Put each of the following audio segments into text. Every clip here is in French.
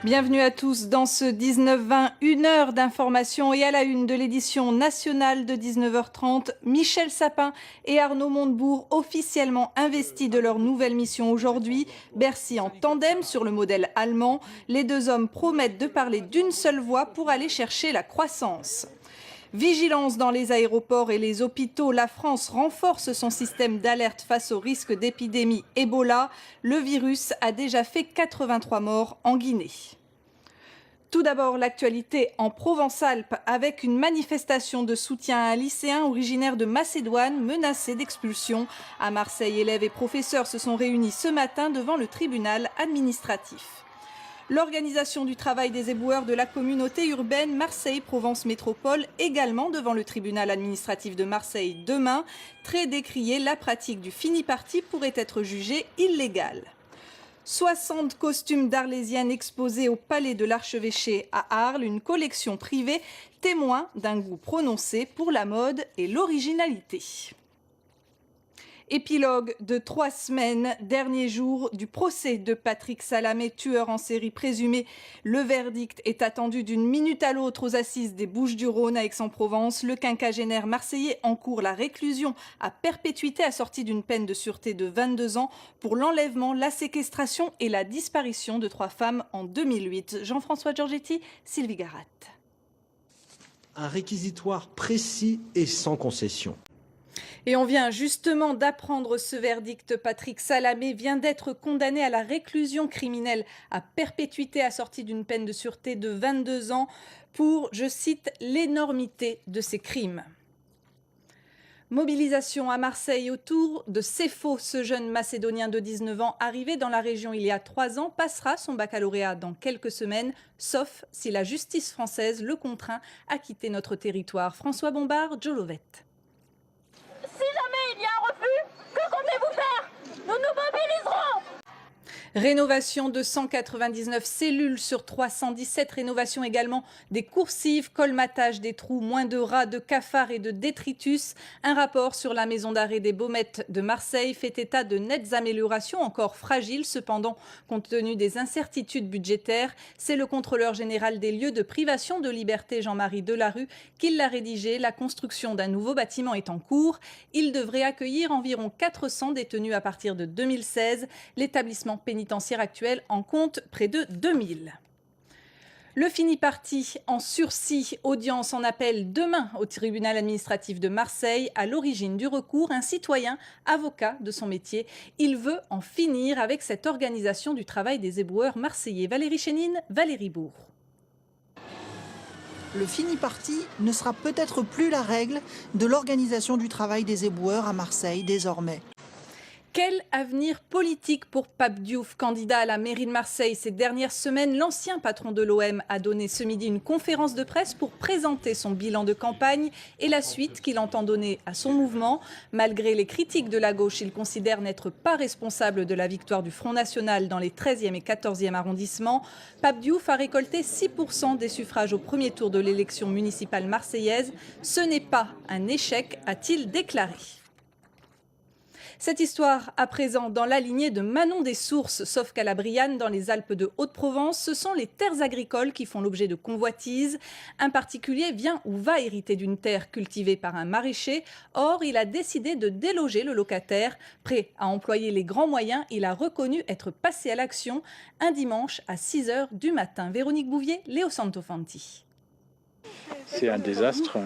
Bienvenue à tous dans ce 19-20, une heure d'information et à la une de l'édition nationale de 19h30, Michel Sapin et Arnaud Montebourg officiellement investis de leur nouvelle mission aujourd'hui. Bercy en tandem sur le modèle allemand. Les deux hommes promettent de parler d'une seule voix pour aller chercher la croissance. Vigilance dans les aéroports et les hôpitaux. La France renforce son système d'alerte face au risque d'épidémie Ebola. Le virus a déjà fait 83 morts en Guinée. Tout d'abord, l'actualité en Provence-Alpes avec une manifestation de soutien à un lycéen originaire de Macédoine menacé d'expulsion. À Marseille, élèves et professeurs se sont réunis ce matin devant le tribunal administratif. L'organisation du travail des éboueurs de la communauté urbaine Marseille-Provence Métropole également devant le tribunal administratif de Marseille demain. Très décriée, la pratique du fini-parti pourrait être jugée illégale. 60 costumes d'Arlésiennes exposés au Palais de l'Archevêché à Arles, une collection privée témoin d'un goût prononcé pour la mode et l'originalité. Épilogue de 3 semaines, dernier jour du procès de Patrick Salamé, tueur en série présumé. Le verdict est attendu d'une minute à l'autre aux assises des Bouches-du-Rhône à Aix-en-Provence. Le quinquagénaire marseillais encourt la réclusion à perpétuité assortie d'une peine de sûreté de 22 ans pour l'enlèvement, la séquestration et la disparition de 3 femmes en 2008. Jean-François Giorgetti, Sylvie Garat. Un réquisitoire précis et sans concession. Et on vient justement d'apprendre ce verdict. Patrick Salamé vient d'être condamné à la réclusion criminelle à perpétuité assortie d'une peine de sûreté de 22 ans pour, je cite, l'énormité de ses crimes. Mobilisation à Marseille autour de Sefo. Ce jeune Macédonien de 19 ans arrivé dans la région il y a 3 ans passera son baccalauréat dans quelques semaines, sauf si la justice française le contraint à quitter notre territoire. François Bombard, Jolovette. Si jamais il y a un refus, que comptez-vous faire? Nous nous mobiliserons. Rénovation de 199 cellules sur 317. Rénovation également des coursives, colmatage des trous, moins de rats, de cafards et de détritus. Un rapport sur la maison d'arrêt des Baumettes de Marseille fait état de nettes améliorations, encore fragiles cependant, compte tenu des incertitudes budgétaires. C'est le contrôleur général des lieux de privation de liberté, Jean-Marie Delarue, qui l'a rédigé. La construction d'un nouveau bâtiment est en cours. Il devrait accueillir environ 400 détenus à partir de 2016. L'établissement pénitentiaire actuel en compte près de 2000. Le fini-parti en sursis, audience en appel demain au tribunal administratif de Marseille. À l'origine du recours, un citoyen, avocat de son métier. Il veut en finir avec cette organisation du travail des éboueurs marseillais. Valérie Chénine, Valérie Bourg. Le fini-parti ne sera peut-être plus la règle de l'organisation du travail des éboueurs à Marseille désormais. Quel avenir politique pour Pape Diouf, candidat à la mairie de Marseille? Ces dernières semaines, l'ancien patron de l'OM a donné ce midi une conférence de presse pour présenter son bilan de campagne et la suite qu'il entend donner à son mouvement. Malgré les critiques de la gauche, il considère n'être pas responsable de la victoire du Front National dans les 13e et 14e arrondissements. Pape Diouf a récolté 6% des suffrages au premier tour de l'élection municipale marseillaise. Ce n'est pas un échec, a-t-il déclaré. Cette histoire, à présent, dans la lignée de Manon des Sources, sauf qu'à la Brianne, dans les Alpes de Haute-Provence, ce sont les terres agricoles qui font l'objet de convoitises. Un particulier vient ou va hériter d'une terre cultivée par un maraîcher. Or, il a décidé de déloger le locataire. Prêt à employer les grands moyens, il a reconnu être passé à l'action un dimanche à 6 h du matin. Véronique Bouvier, Léo Santofanti. C'est un désastre.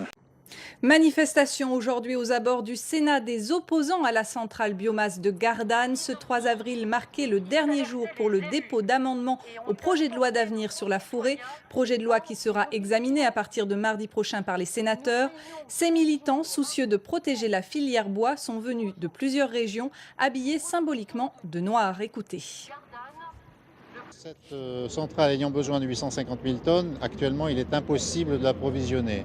Manifestation aujourd'hui aux abords du Sénat des opposants à la centrale biomasse de Gardanne. Ce 3 avril marquait le dernier jour pour le dépôt d'amendements au projet de loi d'avenir sur la forêt. Projet de loi qui sera examiné à partir de mardi prochain par les sénateurs. Ces militants, soucieux de protéger la filière bois, sont venus de plusieurs régions, habillés symboliquement de noir. Écoutez. Cette centrale ayant besoin de 850 000 tonnes, actuellement il est impossible de l'approvisionner.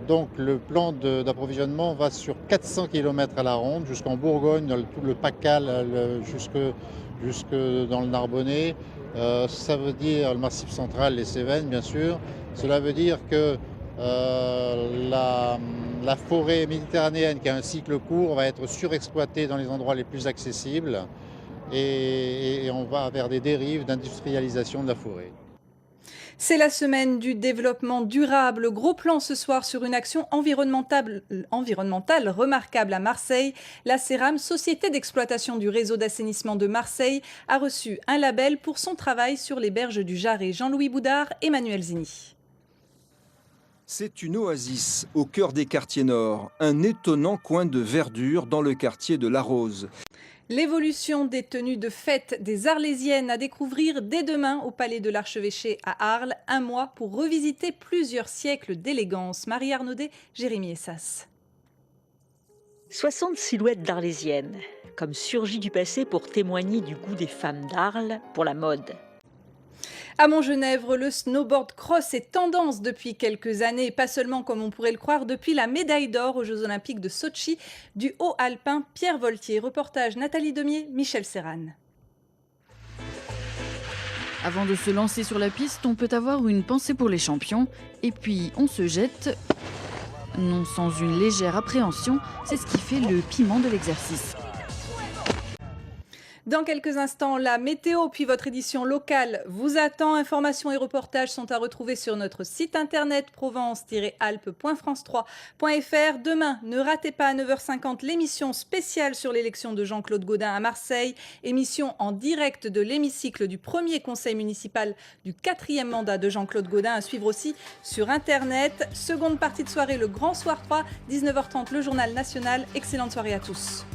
Donc le plan d'approvisionnement va sur 400 km à la ronde, jusqu'en Bourgogne, dans tout le PACAL, jusque dans le Narbonnais. Ça veut dire le Massif central, les Cévennes bien sûr. Cela veut dire que la forêt méditerranéenne, qui a un cycle court, va être surexploitée dans les endroits les plus accessibles et on va vers des dérives d'industrialisation de la forêt. C'est la semaine du développement durable. Gros plan ce soir sur une action environnementale remarquable à Marseille. La CERAM, société d'exploitation du réseau d'assainissement de Marseille, a reçu un label pour son travail sur les berges du Jarret. Jean-Louis Boudard, Emmanuel Zini. C'est une oasis au cœur des quartiers nord, un étonnant coin de verdure dans le quartier de La Rose. L'évolution des tenues de fête des Arlésiennes à découvrir dès demain au Palais de l'Archevêché à Arles. Un mois pour revisiter plusieurs siècles d'élégance. Marie Arnaudet, Jérémy Essas. 60 silhouettes d'Arlésiennes, comme surgies du passé pour témoigner du goût des femmes d'Arles pour la mode. À Montgenèvre, le snowboard cross est tendance depuis quelques années, pas seulement comme on pourrait le croire depuis la médaille d'or aux Jeux Olympiques de Sotchi du haut alpin Pierre Voltier. Reportage Nathalie Demier, Michel Serran. Avant de se lancer sur la piste, on peut avoir une pensée pour les champions et puis on se jette, non sans une légère appréhension, c'est ce qui fait le piment de l'exercice. Dans quelques instants, la météo, puis votre édition locale vous attend. Informations et reportages sont à retrouver sur notre site internet provence-alpes.france3.fr. Demain, ne ratez pas à 9h50 l'émission spéciale sur l'élection de Jean-Claude Gaudin à Marseille. Émission en direct de l'hémicycle du premier conseil municipal du 4e mandat de Jean-Claude Gaudin, à suivre aussi sur internet. Seconde partie de soirée, le Grand Soir 3, 19h30, le journal national. Excellente soirée à tous.